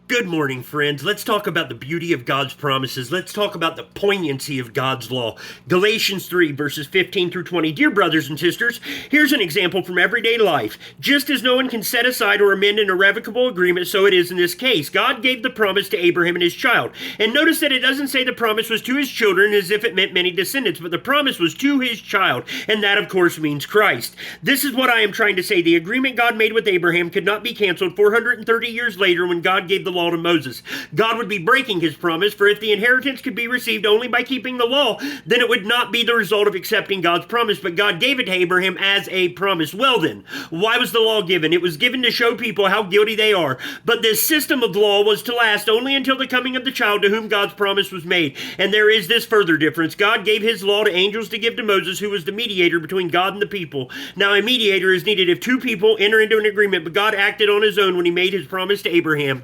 Good morning, friends. Let's talk about the beauty of God's promises. Let's talk about the poignancy of God's law. Galatians 3, verses 15 through 20. Dear brothers and sisters, here's an example from everyday life. Just as no one can set aside or amend an irrevocable agreement, so it is in this case. God gave the promise to Abraham and his child. And notice that it doesn't say the promise was to his children as if it meant many descendants, but the promise was to his child. And that, of course, means Christ. This is what I am trying to say. The agreement God made with Abraham could not be canceled 430 years later when God gave the law to Moses. God would be breaking his promise, for if the inheritance could be received only by keeping the law, then it would not be the result of accepting God's promise, but God gave it to Abraham as a promise. Well then, why was the law given? It was given to show people how guilty they are, but this system of law was to last only until the coming of the child to whom God's promise was made. And there is this further difference. God gave his law to angels to give to Moses, who was the mediator between God and the people. Now a mediator is needed if two people enter into an agreement, but God acted on his own when he made his promise to Abraham.